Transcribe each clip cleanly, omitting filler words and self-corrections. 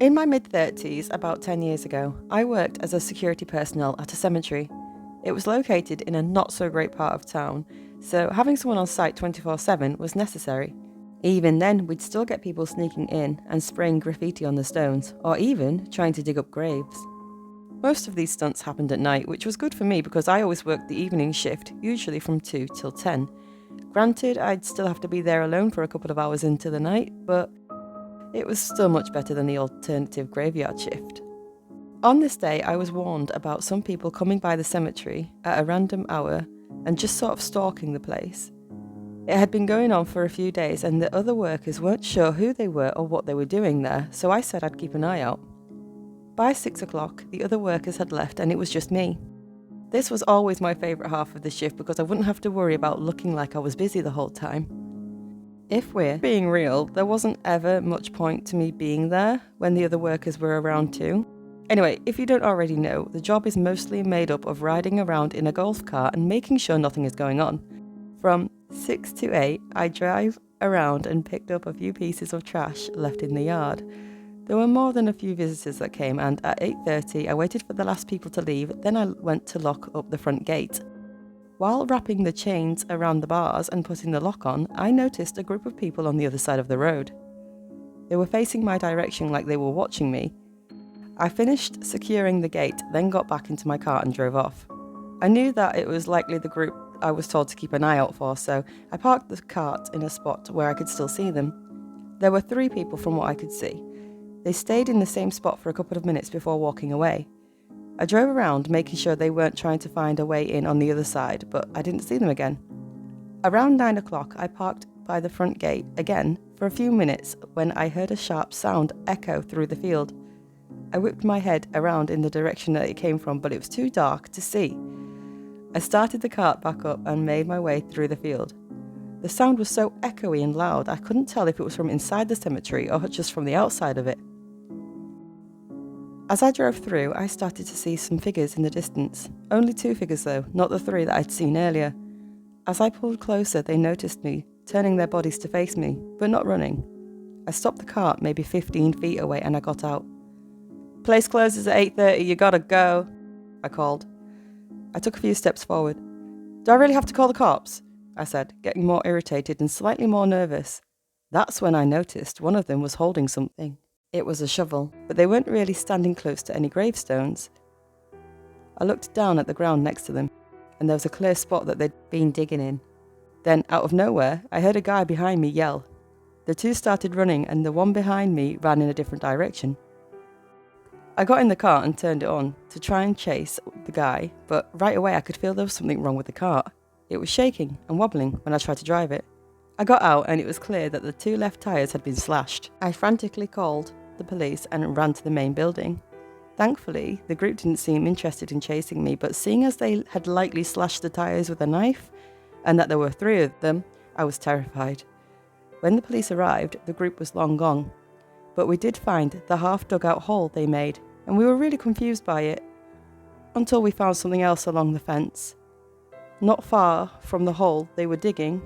In my mid-30s, about 10 years ago, I worked as a security personnel at a cemetery. It was located in a not-so-great part of town, so having someone on site 24/7 was necessary. Even then, we'd still get people sneaking in and spraying graffiti on the stones, or even trying to dig up graves. Most of these stunts happened at night, which was good for me because I always worked the evening shift, usually from 2 till 10. Granted, I'd still have to be there alone for a couple of hours into the night, but it was still much better than the alternative graveyard shift. On this day, I was warned about some people coming by the cemetery at a random hour and just sort of stalking the place. It had been going on for a few days and the other workers weren't sure who they were or what they were doing there, so I said I'd keep an eye out. By 6 o'clock, the other workers had left and it was just me. This was always my favourite half of the shift because I wouldn't have to worry about looking like I was busy the whole time. If we're being real, there wasn't ever much point to me being there when the other workers were around too. Anyway, if you don't already know, the job is mostly made up of riding around in a golf cart and making sure nothing is going on. From 6 to 8, I drive around and picked up a few pieces of trash left in the yard. There were more than a few visitors that came, and at 8:30 I waited for the last people to leave, then I went to lock up the front gate. While wrapping the chains around the bars and putting the lock on, I noticed a group of people on the other side of the road. They were facing my direction like they were watching me. I finished securing the gate, then got back into my car and drove off. I knew that it was likely the group I was told to keep an eye out for, so I parked the cart in a spot where I could still see them. There were 3 people from what I could see. They stayed in the same spot for a couple of minutes before walking away. I drove around making sure they weren't trying to find a way in on the other side, but I didn't see them again. Around 9 o'clock, I parked by the front gate again for a few minutes when I heard a sharp sound echo through the field. I whipped my head around in the direction that it came from, but it was too dark to see. I started the cart back up and made my way through the field. The sound was so echoey and loud, I couldn't tell if it was from inside the cemetery or just from the outside of it. As I drove through, I started to see some figures in the distance. Only 2 figures though, not the 3 that I'd seen earlier. As I pulled closer, they noticed me, turning their bodies to face me, but not running. I stopped the cart maybe 15 feet away and I got out. "Place closes at 8:30, you gotta go," I called. I took a few steps forward. "Do I really have to call the cops?" I said, getting more irritated and slightly more nervous. That's when I noticed one of them was holding something. It was a shovel, but they weren't really standing close to any gravestones. I looked down at the ground next to them, and there was a clear spot that they'd been digging in. Then, out of nowhere, I heard a guy behind me yell. The 2 started running, and the one behind me ran in a different direction. I got in the cart and turned it on to try and chase the guy, but right away I could feel there was something wrong with the cart. It was shaking and wobbling when I tried to drive it. I got out and it was clear that the 2 left tyres had been slashed. I frantically called the police and ran to the main building. Thankfully, the group didn't seem interested in chasing me, but seeing as they had likely slashed the tyres with a knife, and that there were 3 of them, I was terrified. When the police arrived, the group was long gone. But we did find the half-dug-out hole they made, and we were really confused by it, until we found something else along the fence. Not far from the hole they were digging,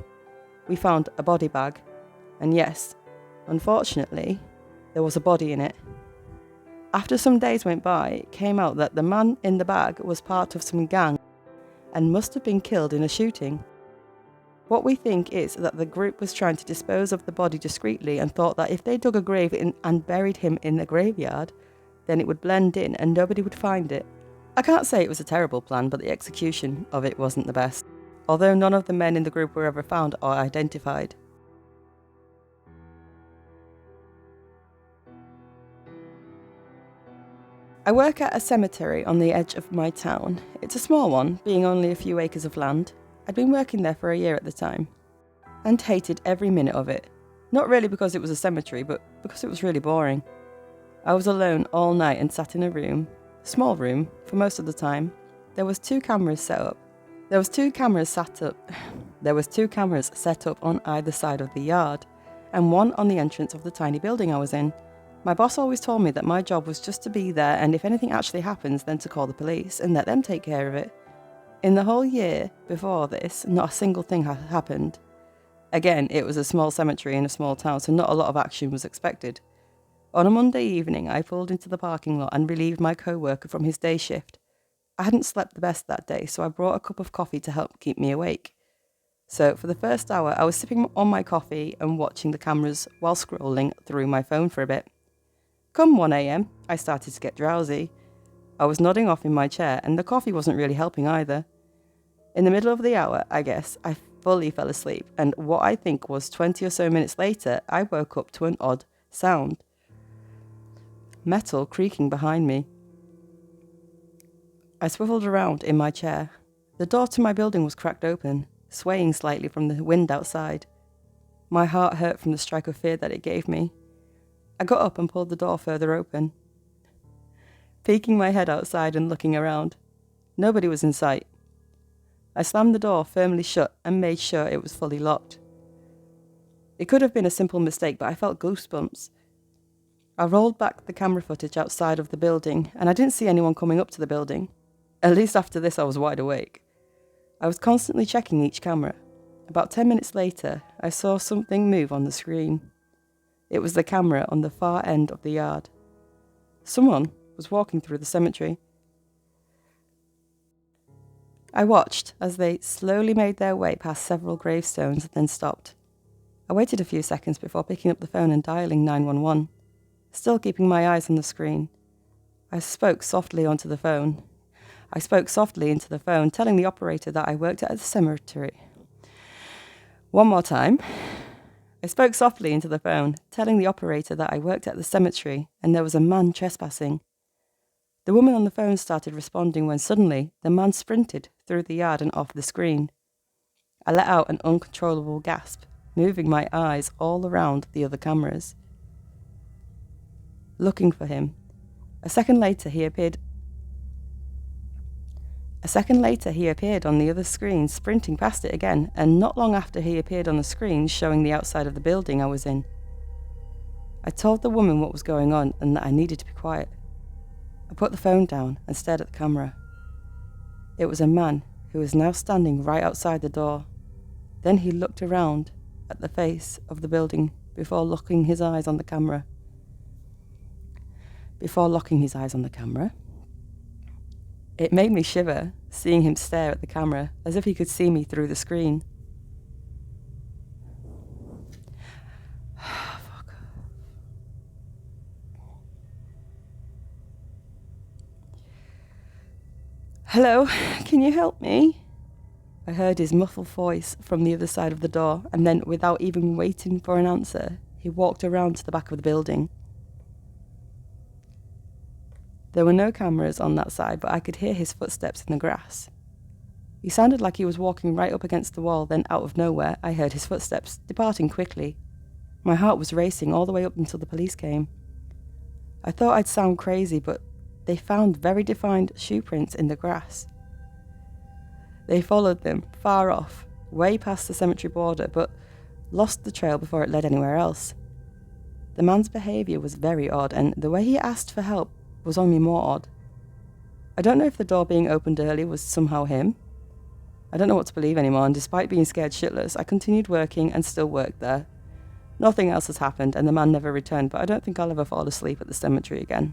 we found a body bag, and yes, unfortunately, there was a body in it. After some days went by, it came out that the man in the bag was part of some gang, and must have been killed in a shooting. What we think is that the group was trying to dispose of the body discreetly and thought that if they dug a grave in and buried him in the graveyard, then it would blend in and nobody would find it. I can't say it was a terrible plan, but the execution of it wasn't the best, although none of the men in the group were ever found or identified. I work at a cemetery on the edge of my town. It's a small one, being only a few acres of land. I'd been working there for a year at the time, and hated every minute of it. Not really because it was a cemetery, but because it was really boring. I was alone all night and sat in a room, small room, for most of the time. There was 2 cameras set up. There was 2 cameras set up on either side of the yard, and one on the entrance of the tiny building I was in. My boss always told me that my job was just to be there, and if anything actually happens, then to call the police and let them take care of it. In the whole year before this, not a single thing had happened. Again, it was a small cemetery in a small town, so not a lot of action was expected. On a Monday evening, I pulled into the parking lot and relieved my co-worker from his day shift. I hadn't slept the best that day, so I brought a cup of coffee to help keep me awake. So for the first hour, I was sipping on my coffee and watching the cameras while scrolling through my phone for a bit. Come 1 a.m, I started to get drowsy. I was nodding off in my chair, and the coffee wasn't really helping either. In the middle of the hour, I guess, I fully fell asleep, and what I think was 20 or so minutes later, I woke up to an odd sound. Metal creaking behind me. I swiveled around in my chair. The door to my building was cracked open, swaying slightly from the wind outside. My heart hurt from the strike of fear that it gave me. I got up and pulled the door further open. Peeking my head outside and looking around. Nobody was in sight. I slammed the door firmly shut and made sure it was fully locked. It could have been a simple mistake, but I felt goosebumps. I rolled back the camera footage outside of the building, and I didn't see anyone coming up to the building. At least after this I was wide awake. I was constantly checking each camera. About 10 minutes later, I saw something move on the screen. It was the camera on the far end of the yard. Someone was walking through the cemetery. I watched as they slowly made their way past several gravestones and then stopped. I waited a few seconds before picking up the phone and dialing 911. Still keeping my eyes on the screen. I spoke softly into the phone, telling the operator that I worked at the cemetery. One more time. I spoke softly into the phone, telling the operator that I worked at the cemetery and there was a man trespassing. The woman on the phone started responding when suddenly the man sprinted through the yard and off the screen. I let out an uncontrollable gasp, moving my eyes all around the other cameras. Looking for him. A second later, he appeared on the other screen, sprinting past it again, and not long after he appeared on the screen, showing the outside of the building I was in. I told the woman what was going on and that I needed to be quiet. I put the phone down and stared at the camera. It was a man who was now standing right outside the door. Then he looked around at the face of the building before locking his eyes on the camera. It made me shiver, seeing him stare at the camera, as if he could see me through the screen. Fuck. Hello, can you help me? I heard his muffled voice from the other side of the door, and then, without even waiting for an answer, he walked around to the back of the building. There were no cameras on that side, but I could hear his footsteps in the grass. He sounded like he was walking right up against the wall, then out of nowhere, I heard his footsteps, departing quickly. My heart was racing all the way up until the police came. I thought I'd sound crazy, but they found very defined shoe prints in the grass. They followed them, far off, way past the cemetery border, but lost the trail before it led anywhere else. The man's behaviour was very odd, and the way he asked for help was only more odd. I don't know if the door being opened early was somehow him. I don't know what to believe anymore, and despite being scared shitless, I continued working and still worked there. Nothing else has happened, and the man never returned, but I don't think I'll ever fall asleep at the cemetery again.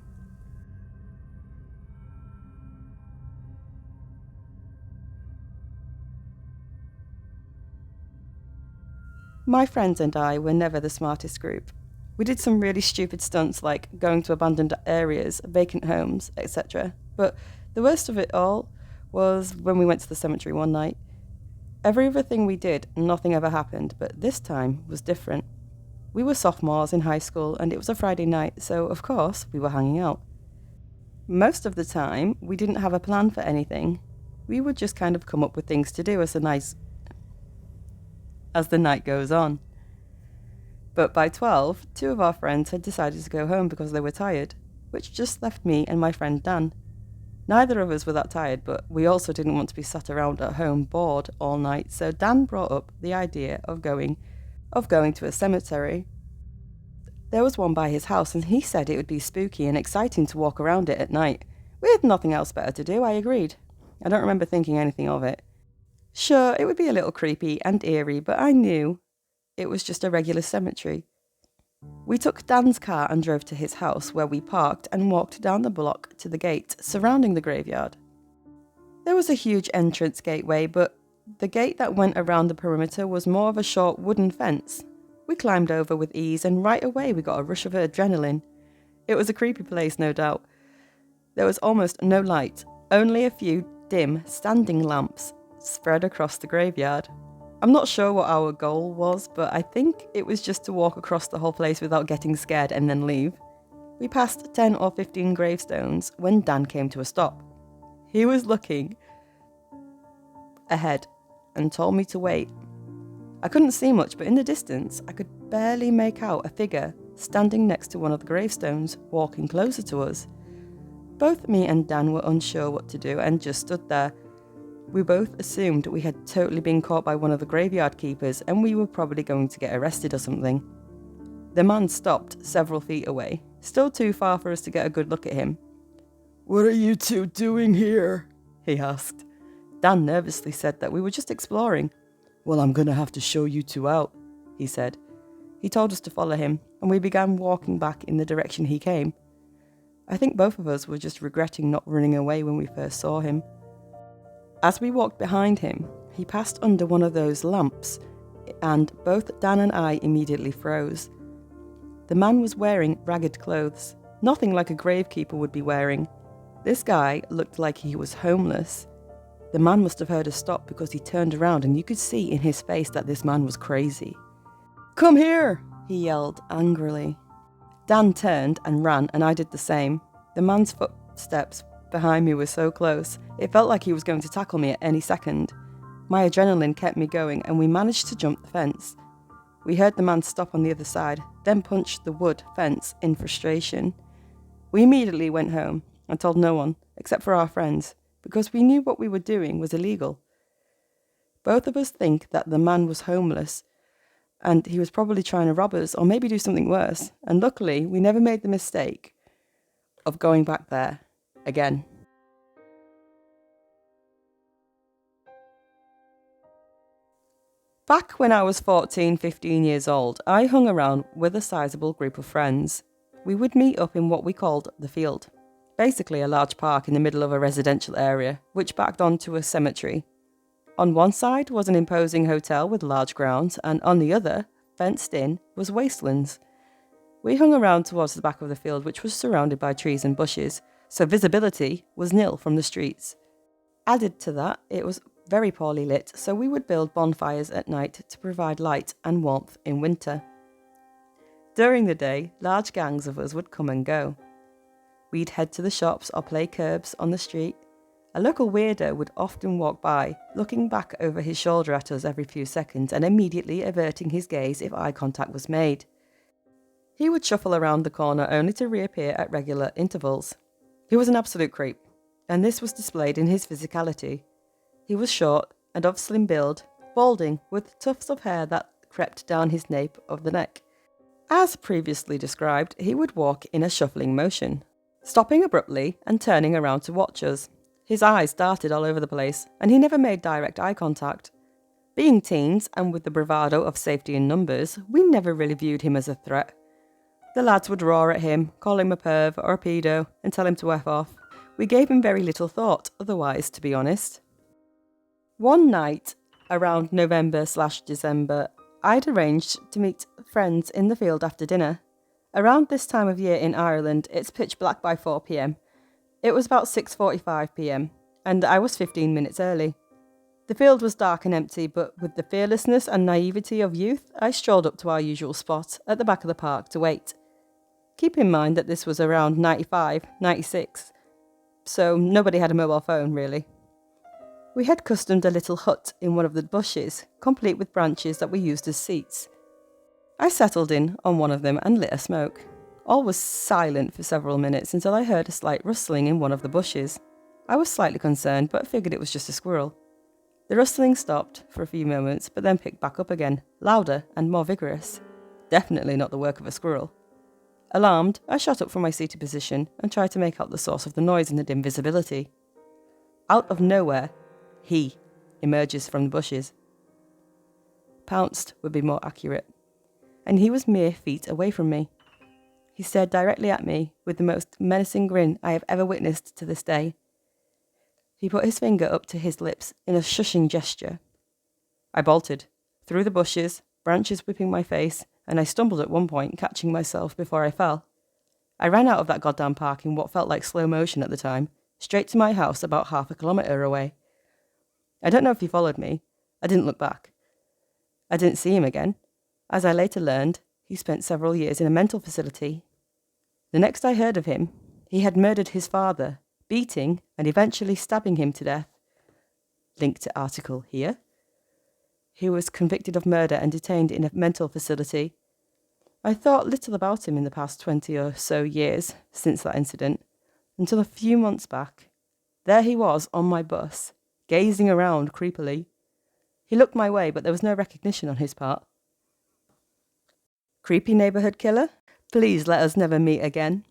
My friends and I were never the smartest group. We did some really stupid stunts like going to abandoned areas, vacant homes, etc. But the worst of it all was when we went to the cemetery one night. Every other thing we did, nothing ever happened, but this time was different. We were sophomores in high school and it was a Friday night, so of course we were hanging out. Most of the time, we didn't have a plan for anything. We would just kind of come up with things to do as the night goes on. But by 12, two of our friends had decided to go home because they were tired, which just left me and my friend Dan. Neither of us were that tired, but we also didn't want to be sat around at home bored all night, so Dan brought up the idea of going to a cemetery. There was one by his house, and he said it would be spooky and exciting to walk around it at night. We had nothing else better to do, I agreed. I don't remember thinking anything of it. Sure, it would be a little creepy and eerie, but I knew it was just a regular cemetery. We took Dan's car and drove to his house, where we parked and walked down the block to the gate surrounding the graveyard. There was a huge entrance gateway, but the gate that went around the perimeter was more of a short wooden fence. We climbed over with ease, and right away we got a rush of adrenaline. It was a creepy place, no doubt. There was almost no light, only a few dim standing lamps spread across the graveyard. I'm not sure what our goal was, but I think it was just to walk across the whole place without getting scared and then leave. We passed 10 or 15 gravestones when Dan came to a stop. He was looking ahead and told me to wait. I couldn't see much, but in the distance I could barely make out a figure standing next to one of the gravestones, walking closer to us. Both me and Dan were unsure what to do and just stood there. We both assumed we had totally been caught by one of the graveyard keepers and we were probably going to get arrested or something. The man stopped several feet away, still too far for us to get a good look at him. "What are you two doing here?" he asked. Dan nervously said that we were just exploring. "Well, I'm going to have to show you two out," he said. He told us to follow him, and we began walking back in the direction he came. I think both of us were just regretting not running away when we first saw him. As we walked behind him, he passed under one of those lamps, and both Dan and I immediately froze. The man was wearing ragged clothes, nothing like a gravekeeper would be wearing. This guy looked like he was homeless. The man must have heard us stop because he turned around and you could see in his face that this man was crazy. "Come here!" he yelled angrily. Dan turned and ran, and I did the same. The man's footsteps behind me were so close, it felt like he was going to tackle me at any second. My adrenaline kept me going, and we managed to jump the fence. We heard the man stop on the other side, then punch the wood fence in frustration. We immediately went home and told no one, except for our friends, because we knew what we were doing was illegal. Both of us think that the man was homeless, and he was probably trying to rob us or maybe do something worse, and luckily we never made the mistake of going back there again. Back when I was 14, 15 years old, I hung around with a sizable group of friends. We would meet up in what we called the field, basically a large park in the middle of a residential area, which backed onto a cemetery. On one side was an imposing hotel with large grounds, and on the other, fenced in, was wastelands. We hung around towards the back of the field, which was surrounded by trees and bushes, so visibility was nil from the streets. Added to that, it was very poorly lit, so we would build bonfires at night to provide light and warmth in winter. During the day, large gangs of us would come and go. We'd head to the shops or play curbs on the street. A local weirdo would often walk by, looking back over his shoulder at us every few seconds and immediately averting his gaze if eye contact was made. He would shuffle around the corner only to reappear at regular intervals. He was an absolute creep, and this was displayed in his physicality. He was short and of slim build, balding, with tufts of hair that crept down his nape of the neck. As previously described, he would walk in a shuffling motion, stopping abruptly and turning around to watch us. His eyes darted all over the place, and he never made direct eye contact. Being teens, and with the bravado of safety in numbers, we never really viewed him as a threat. The lads would roar at him, call him a perv or a pedo, and tell him to F off. We gave him very little thought, otherwise, to be honest. One night, around November/December, I'd arranged to meet friends in the field after dinner. Around this time of year in Ireland, it's pitch black by 4 p.m. It was about 6:45 p.m, and I was 15 minutes early. The field was dark and empty, but with the fearlessness and naivety of youth, I strolled up to our usual spot at the back of the park to wait. Keep in mind that this was around 95, 96, so nobody had a mobile phone, really. We had customed a little hut in one of the bushes, complete with branches that we used as seats. I settled in on one of them and lit a smoke. All was silent for several minutes until I heard a slight rustling in one of the bushes. I was slightly concerned, but figured it was just a squirrel. The rustling stopped for a few moments, but then picked back up again, louder and more vigorous. Definitely not the work of a squirrel. Alarmed, I shot up from my seated position and tried to make out the source of the noise in the dim visibility. Out of nowhere, he emerges from the bushes. Pounced would be more accurate. and he was mere feet away from me. He stared directly at me with the most menacing grin I have ever witnessed to this day. He put his finger up to his lips in a shushing gesture. I bolted, through the bushes, branches whipping my face, and I stumbled at one point, catching myself before I fell. I ran out of that goddamn park in what felt like slow motion at the time, straight to my house about 1/2 kilometre away. I don't know if he followed me. I didn't look back. I didn't see him again. As I later learned, he spent several years in a mental facility. The next I heard of him, he had murdered his father, beating and eventually stabbing him to death. Link to article here. He was convicted of murder and detained in a mental facility. I thought little about him in the past 20 or so years since that incident, until a few months back. There he was on my bus, gazing around creepily. He looked my way, but there was no recognition on his part. Creepy neighbourhood killer? Please let us never meet again.